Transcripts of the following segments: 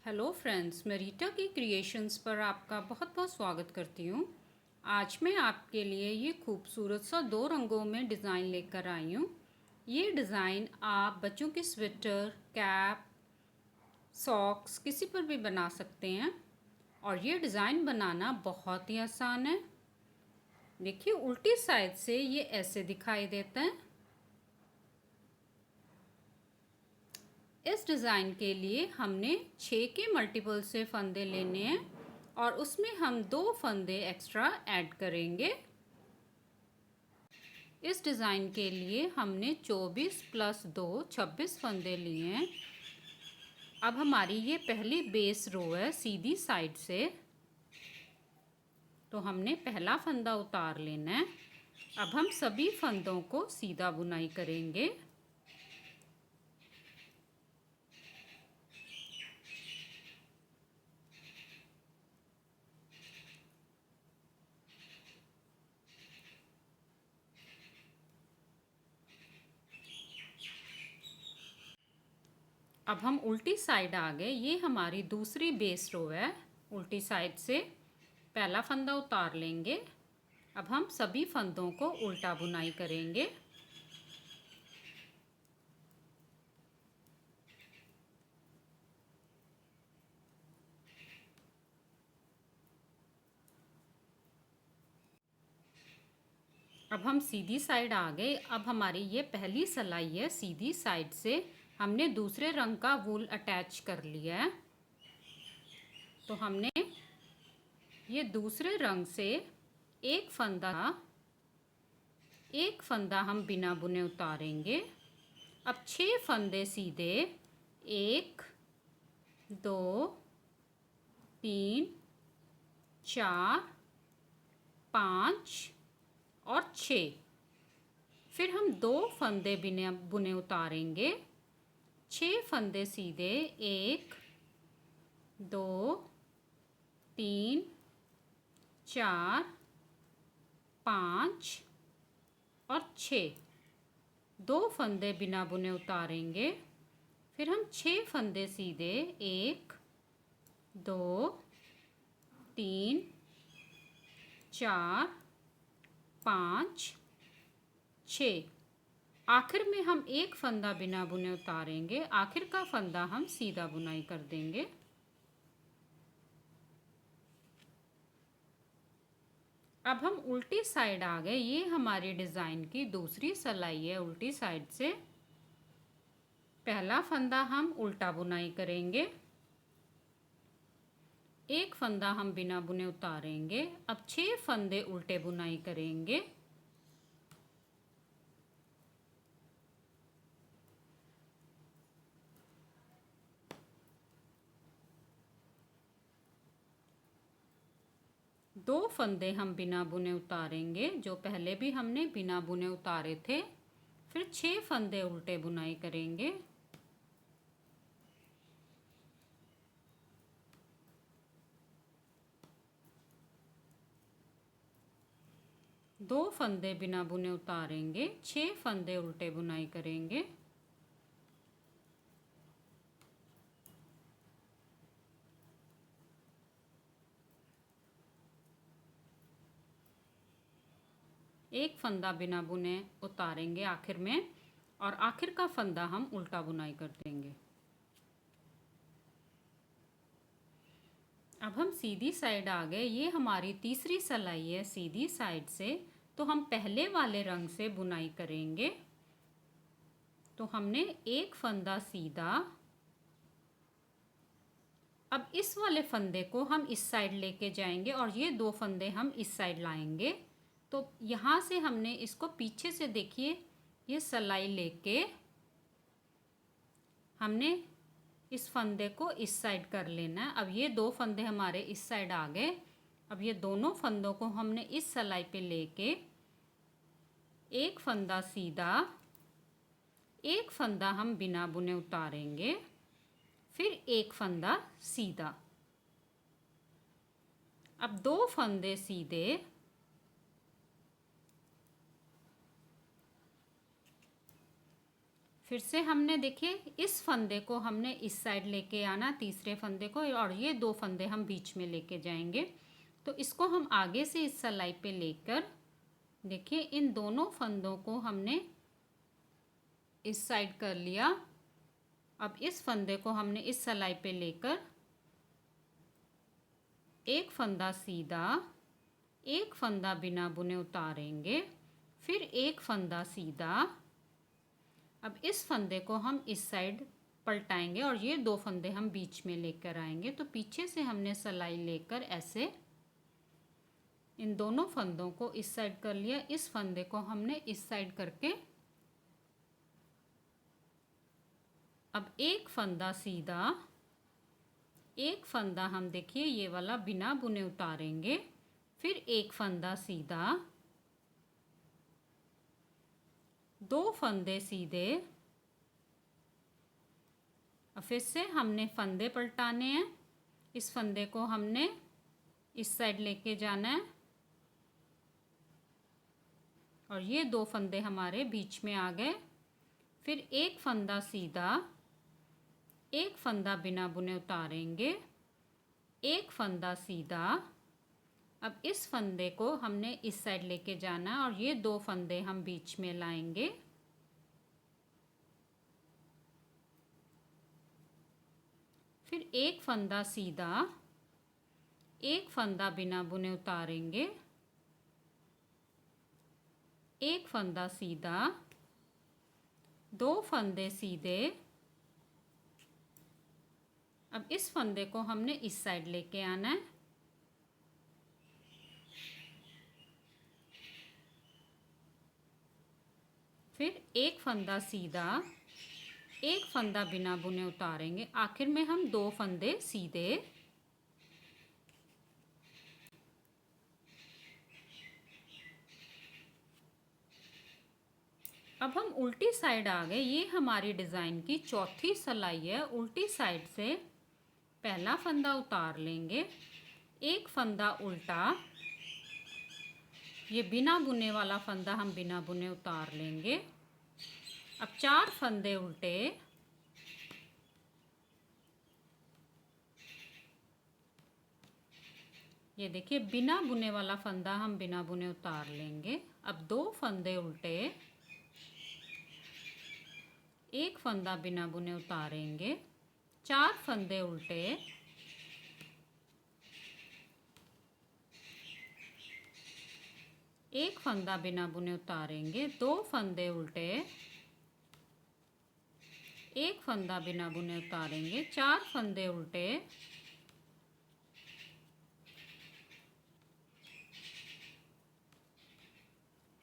Hello friends, मैं रीटा की creations पर आपका बहुत बहुत स्वागत करती हूँ। आज मैं आपके लिए ये खूबसूरत सा 2 रंगों में डिज़ाइन लेकर आई हूँ। ये डिज़ाइन आप बच्चों के स्वेटर, कैप, सॉक्स किसी पर भी बना सकते हैं और ये डिज़ाइन बनाना बहुत ही आसान है। देखिए, उल्टी साइड से ये ऐसे दिखाई देता है। इस डिज़ाइन के लिए हमने 6 के मल्टीपल से फंदे लेने हैं और उसमें हम 2 फंदे एक्स्ट्रा ऐड करेंगे। इस डिज़ाइन के लिए हमने 24 प्लस 2 26 फंदे लिए हैं। अब हमारी ये पहली बेस रो है सीधी साइड से, तो हमने पहला फंदा उतार लेना है। अब हम सभी फंदों को सीधा बुनाई करेंगे। अब हम उल्टी साइड आ गए। ये हमारी दूसरी बेस रो है। उल्टी साइड से पहला फंदा उतार लेंगे। अब हम सभी फंदों को उल्टा बुनाई करेंगे। अब हम सीधी साइड आ गए। अब हमारी ये पहली सिलाई है। सीधी साइड से हमने दूसरे रंग का वूल अटैच कर लिया है, तो हमने ये दूसरे रंग से एक फंदा हम बिना बुने उतारेंगे। अब 6 फंदे सीधे 1 2 3 4 5 और 6। फिर हम 2 फंदे बिना बुने उतारेंगे। 6 फंदे सीधे 1 2 3 4 5 और 6। 2 फंदे बिना बुने उतारेंगे। फिर हम 6 फंदे सीधे 1 2 3 4 5 6। आखिर में हम एक फंदा बिना बुने उतारेंगे। आखिर का फंदा हम सीधा बुनाई कर देंगे। अब हम उल्टी साइड आ गए। ये हमारी डिज़ाइन की दूसरी सिलाई है। उल्टी साइड से पहला फंदा हम उल्टा बुनाई करेंगे। एक फंदा हम बिना बुने उतारेंगे। अब 6 फंदे उल्टे बुनाई करेंगे। दो फंदे हम बिना बुने उतारेंगे, जो पहले भी हमने बिना बुने उतारे थे। फिर 6 फंदे उल्टे बुनाई करेंगे। दो फंदे बिना बुने उतारेंगे। 6 फंदे उल्टे बुनाई करेंगे। एक फंदा बिना बुने उतारेंगे आखिर में, और आखिर का फंदा हम उल्टा बुनाई कर देंगे। अब हम सीधी साइड आ गए। ये हमारी तीसरी सिलाई है सीधी साइड से, तो हम पहले वाले रंग से बुनाई करेंगे। तो हमने एक फंदा सीधा। अब इस वाले फंदे को हम इस साइड लेके जाएंगे और ये 2 फंदे हम इस साइड लाएंगे। तो यहाँ से हमने इसको पीछे से, देखिए, ये सिलाई लेके हमने इस फंदे को इस साइड कर लेना है। अब ये 2 फंदे हमारे इस साइड आ गए। अब ये दोनों फंदों को हमने इस सिलाई पे लेके एक फंदा सीधा, एक फंदा हम बिना बुने उतारेंगे, फिर एक फंदा सीधा। अब 2 फंदे सीधे, फिर से हमने देखिए इस फंदे को हमने इस साइड लेके आना, तीसरे फंदे को, और ये 2 फंदे हम बीच में लेके जाएंगे। तो इसको हम आगे से इस सिलाई पे लेकर देखिए इन दोनों फंदों को हमने इस साइड कर लिया। अब इस फंदे को हमने इस सिलाई पे लेकर एक फंदा सीधा, एक फंदा बिना बुने उतारेंगे, फिर एक फंदा सीधा। अब इस फंदे को हम इस साइड पलटाएंगे और ये 2 फंदे हम बीच में लेकर आएंगे। तो पीछे से हमने सिलाई लेकर ऐसे इन दोनों फंदों को इस साइड कर लिया, इस फंदे को हमने इस साइड करके अब एक फंदा सीधा, एक फंदा हम देखिए ये वाला बिना बुने उतारेंगे, फिर एक फंदा सीधा, 2 फंदे सीधे। अब फिर से हमने फंदे पलटाने हैं, इस फंदे को हमने इस साइड लेके जाना है और ये 2 फंदे हमारे बीच में आ गए। फिर एक फंदा सीधा, एक फंदा बिना बुने उतारेंगे, एक फंदा सीधा। अब इस फंदे को हमने इस साइड लेके जाना है और ये 2 फंदे हम बीच में लाएंगे। फिर एक फंदा सीधा, एक फंदा बिना बुने उतारेंगे, एक फंदा सीधा, 2 फंदे सीधे। अब इस फंदे को हमने इस साइड लेके आना है, फिर एक फंदा सीधा, एक फंदा बिना बुने उतारेंगे, आखिर में हम 2 फंदे सीधे। अब हम उल्टी साइड आ गए। ये हमारी डिज़ाइन की चौथी सिलाई है। उल्टी साइड से पहला फंदा उतार लेंगे, एक फंदा उल्टा, ये बिना बुने वाला फंदा हम बिना बुने उतार लेंगे। अब 4 फंदे उल्टे, ये देखिए बिना बुने वाला फंदा हम बिना बुने उतार लेंगे। अब 2 फंदे उल्टे, एक फंदा बिना बुने उतारेंगे, 4 फंदे उल्टे, एक फंदा बिना बुने उतारेंगे, 2 फंदे उल्टे, एक फंदा बिना बुने उतारेंगे, 4 फंदे उल्टे,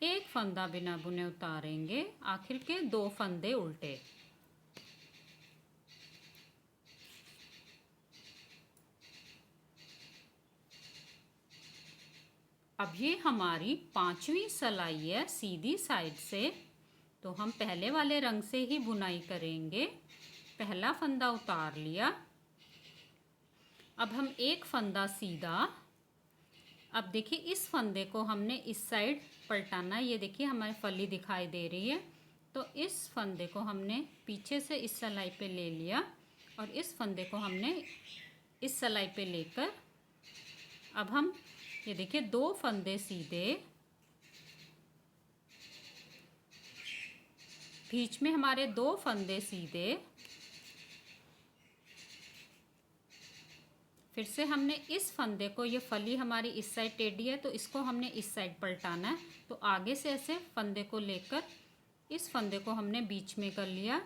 एक फंदा बिना बुने उतारेंगे, आखिर के 2 फंदे उल्टे। अब ये हमारी 5वीं सिलाई है सीधी साइड से। तो हम पहले वाले रंग से ही बुनाई करेंगे। पहला फंदा उतार लिया, अब हम एक फंदा सीधा। अब देखिए इस फंदे को हमने इस साइड पलटाना। ये देखिए हमारी फली दिखाई दे रही है, तो इस फंदे को हमने पीछे से इस सिलाई पे ले लिया और इस फंदे को हमने इस सिलाई पे लेकर अब हम ये देखिए 2 फंदे सीधे, बीच में हमारे 2 फंदे सीधे। फिर से हमने इस फंदे को, ये फली हमारी इस साइड टेढ़ी है तो इसको हमने इस साइड पलटाना है। तो आगे से ऐसे फंदे को लेकर इस फंदे को हमने बीच में कर लिया।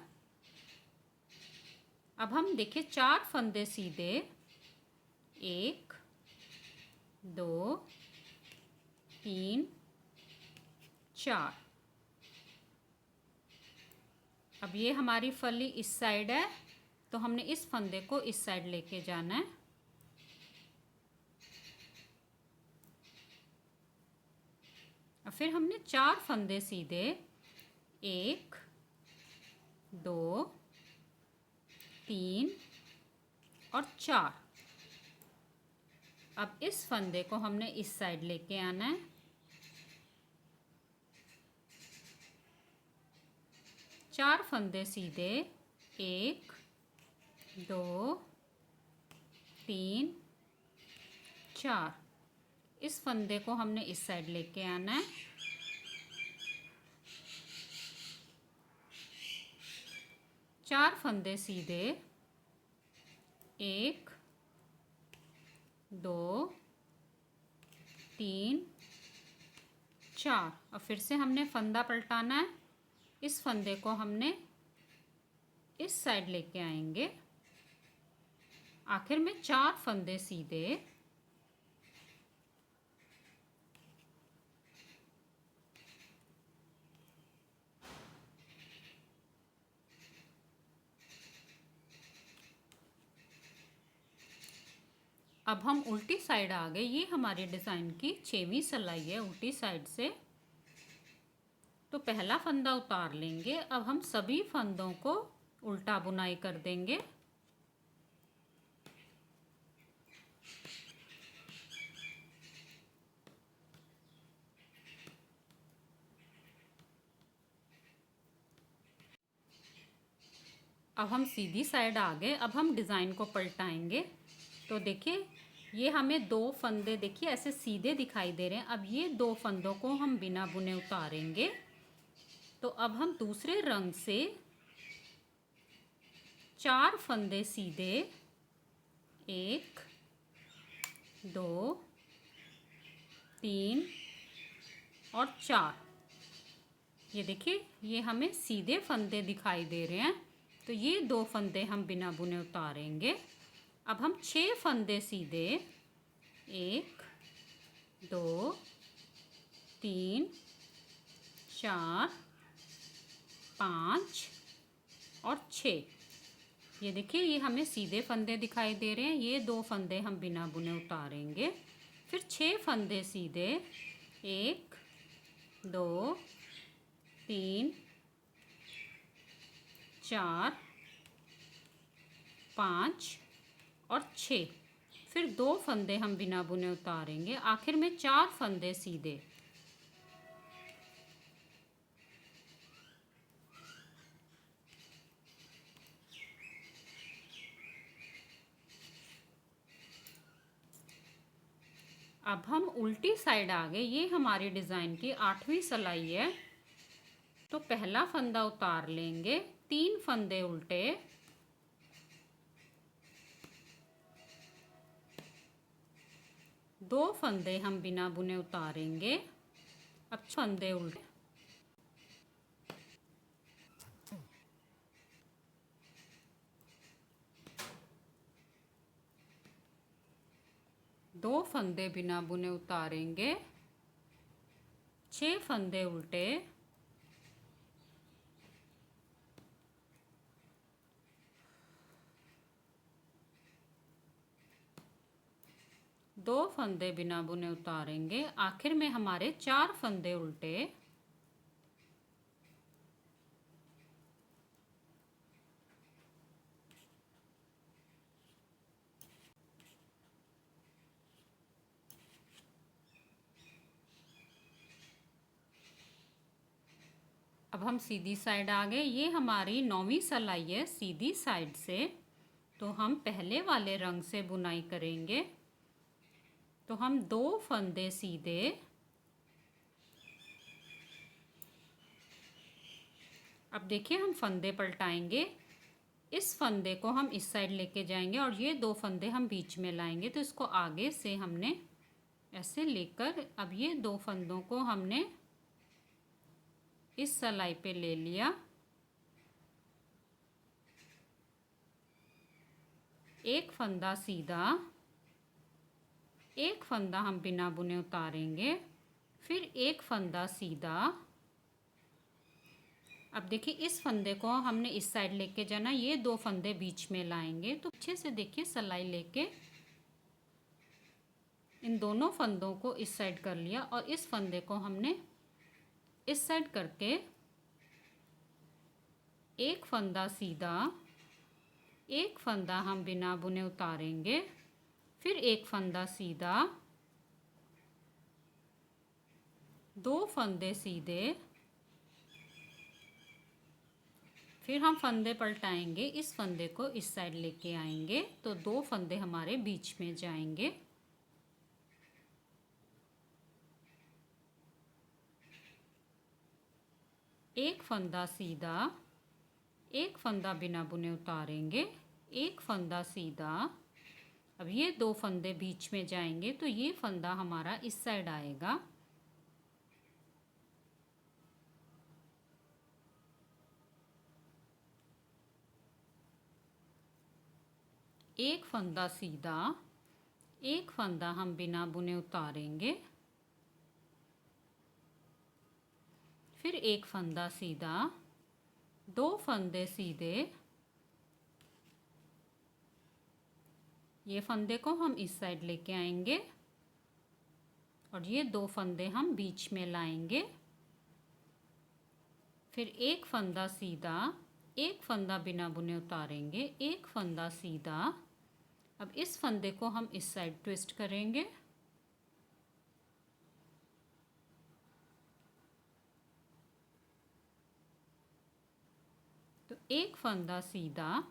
अब हम देखिए 4 फंदे सीधे, 1 2 3 4। अब ये हमारी फली इस साइड है तो हमने इस फंदे को इस साइड लेके जाना है। और फिर हमने 4 फंदे सीधे, 1 2 3 और 4। अब इस फंदे को हमने इस साइड लेके आना है। 4 फंदे सीधे, 1 2 3 4। इस फंदे को हमने इस साइड लेके आना है। चार फंदे सीधे, 1 2 3 4। और फिर से हमने फंदा पलटाना है। इस फंदे को हमने इस साइड लेके आएंगे। आखिर में 4 फंदे सीधे, अब हम उल्टी साइड आ गए। ये हमारे डिज़ाइन की 6वीं सिलाई है उल्टी साइड से। तो पहला फंदा उतार लेंगे। अब हम सभी फंदों को उल्टा बुनाई कर देंगे। अब हम सीधी साइड आ गए। अब हम डिज़ाइन को पलटाएंगे। तो देखिए, ये हमें 2 फंदे देखिए ऐसे सीधे दिखाई दे रहे हैं। अब ये 2 फंदों को हम बिना बुने उतारेंगे। तो अब हम दूसरे रंग से 4 फंदे सीधे, 1 2 3 और 4। ये देखिए, ये हमें सीधे फंदे दिखाई दे रहे हैं। तो ये 2 फंदे हम बिना बुने उतारेंगे। अब हम 6 फंदे सीधे, 1 2 3 4 5 और 6। ये देखिए, ये हमें सीधे फंदे दिखाई दे रहे हैं। ये 2 फंदे हम बिना बुने उतारेंगे। फिर 6 फंदे सीधे, 1 2 3 4 5 और 6। फिर 2 फंदे हम बिना बुने उतारेंगे। आखिर में 4 फंदे सीधे। अब हम उल्टी साइड आ गए। ये हमारी डिज़ाइन की 8वीं सिलाई है। तो पहला फंदा उतार लेंगे, 3 फंदे उल्टे, 2 फंदे हम बिना बुने उतारेंगे। अब फंदे उल्टे, 2 फंदे बिना बुने उतारेंगे, 6 फंदे उल्टे, 2 फंदे बिना बुने उतारेंगे। आखिर में हमारे 4 फंदे उल्टे, अब हम सीधी साइड आ गए। ये हमारी 9वीं सिलाई है सीधी साइड से। तो हम पहले वाले रंग से बुनाई करेंगे। तो हम 2 फंदे सीधे, अब देखिए हम फंदे पलटाएंगे। इस फंदे को हम इस साइड लेके जाएंगे और ये 2 फंदे हम बीच में लाएंगे। तो इसको आगे से हमने ऐसे लेकर, अब ये 2 फंदों को हमने इस सिलाई पे ले लिया। एक फंदा सीधा, एक फंदा हम बिना बुने उतारेंगे, फिर एक फंदा सीधा। अब देखिए, इस फंदे को हमने इस साइड लेके जाना। ये 2 फंदे बीच में लाएंगे। तो अच्छे से देखिए, सिलाई लेके इन दोनों फंदों को इस साइड कर लिया और इस फंदे को हमने इस साइड करके एक फंदा सीधा, एक फंदा हम बिना बुने उतारेंगे, फिर एक फंदा सीधा, 2 फंदे सीधे, फिर हम फंदे पलटाएंगे, इस फंदे को इस साइड लेके आएंगे तो 2 फंदे हमारे बीच में जाएंगे। एक फंदा सीधा, एक फंदा बिना बुने उतारेंगे, एक फंदा सीधा। अब ये 2 फंदे बीच में जाएंगे तो ये फंदा हमारा इस साइड आएगा। एक फंदा सीधा, एक फंदा हम बिना बुने उतारेंगे, फिर एक फंदा सीधा, 2 फंदे सीधे। ये फंदे को हम इस साइड लेके आएंगे और ये 2 फंदे हम बीच में लाएंगे। फिर एक फंदा सीधा, एक फंदा बिना बुने उतारेंगे, एक फंदा सीधा। अब इस फंदे को हम इस साइड ट्विस्ट करेंगे। तो एक फंदा सीधा,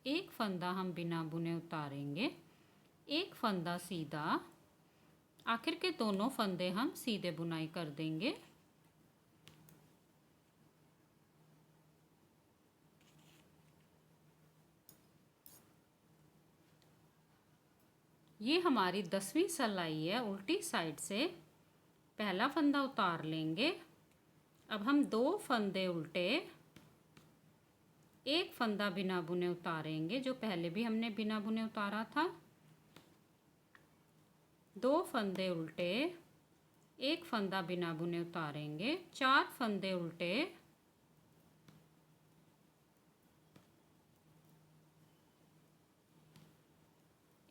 एक फंदा हम बिना बुने उतारेंगे, एक फंदा सीधा। आखिर के दोनों फंदे हम सीधे बुनाई कर देंगे। ये हमारी 10वीं सिलाई है। उल्टी साइड से पहला फंदा उतार लेंगे। अब हम 2 फंदे उल्टे, एक फंदा बिना बुने उतारेंगे, जो पहले भी हमने बिना बुने उतारा था। 2 फंदे उल्टे, एक फंदा बिना बुने उतारेंगे, 4 फंदे उल्टे,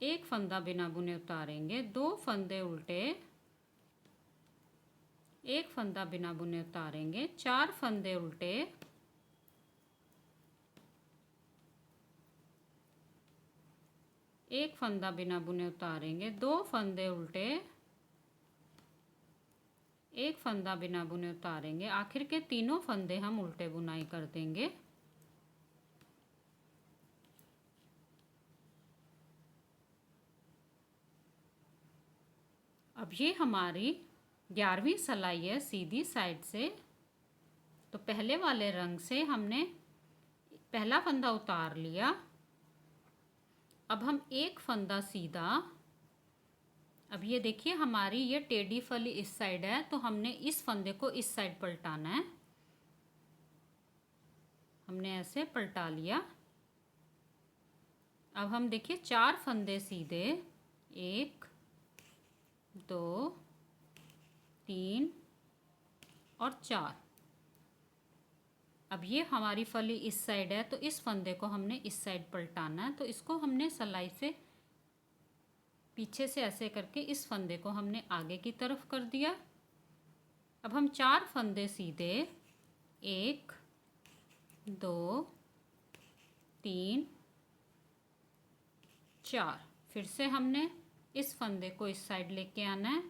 एक फंदा बिना बुने उतारेंगे, 2 फंदे उल्टे, एक फंदा बिना बुने उतारेंगे, 4 फंदे उल्टे, एक फंदा बिना बुने उतारेंगे, 2 फंदे उल्टे, एक फंदा बिना बुने उतारेंगे। आखिर के तीनों फंदे हम उल्टे बुनाई कर देंगे। अब ये हमारी 11वीं सिलाई है सीधी साइड से। तो पहले वाले रंग से हमने पहला फंदा उतार लिया। अब हम एक फंदा सीधा, अब ये देखिए हमारी ये टेढ़ी फली इस साइड है तो हमने इस फंदे को इस साइड पलटाना है। हमने ऐसे पलटा लिया। अब हम देखिए 4 फंदे सीधे, 1 2 3 और 4। अब ये हमारी फली इस साइड है तो इस फंदे को हमने इस साइड पलटाना है। तो इसको हमने सिलाई से पीछे से ऐसे करके इस फंदे को हमने आगे की तरफ कर दिया। अब हम 4 फंदे सीधे, 1 2 3 4। फिर से हमने इस फंदे को इस साइड लेके आना है।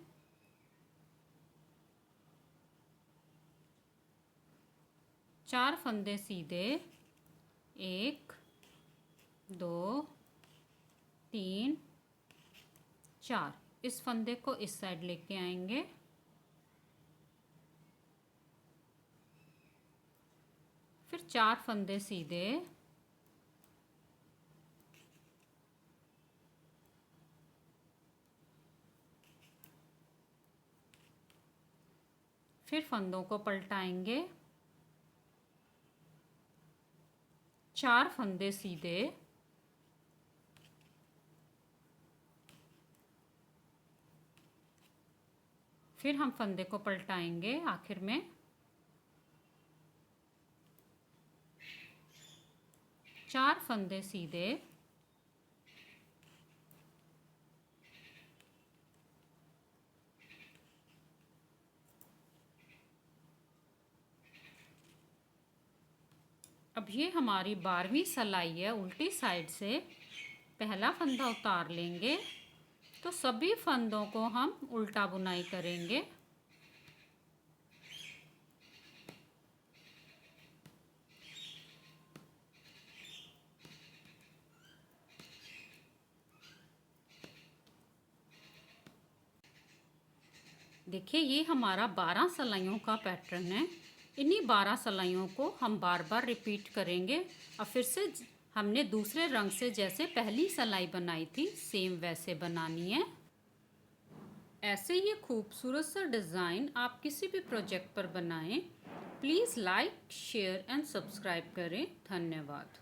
चार फंदे सीधे, 1 2 3 4। इस फंदे को इस साइड लेके आएंगे। फिर 4 फंदे सीधे, फिर फंदों को पलटाएंगे। 4 फंदे सीधे, फिर हम फंदे को पलटाएंगे आखिर में। 4 फंदे सीधे, अब ये हमारी 12वीं सिलाई है। उल्टी साइड से पहला फंदा उतार लेंगे तो सभी फंदों को हम उल्टा बुनाई करेंगे। देखिए ये हमारा 12 सिलाइयों का पैटर्न है। इन्हीं 12 सिलाइयों को हम बार बार रिपीट करेंगे और फिर से हमने दूसरे रंग से जैसे पहली सिलाई बनाई थी सेम वैसे बनानी है। ऐसे ये खूबसूरत सा डिज़ाइन आप किसी भी प्रोजेक्ट पर बनाएं। Please like, share and subscribe करें। धन्यवाद।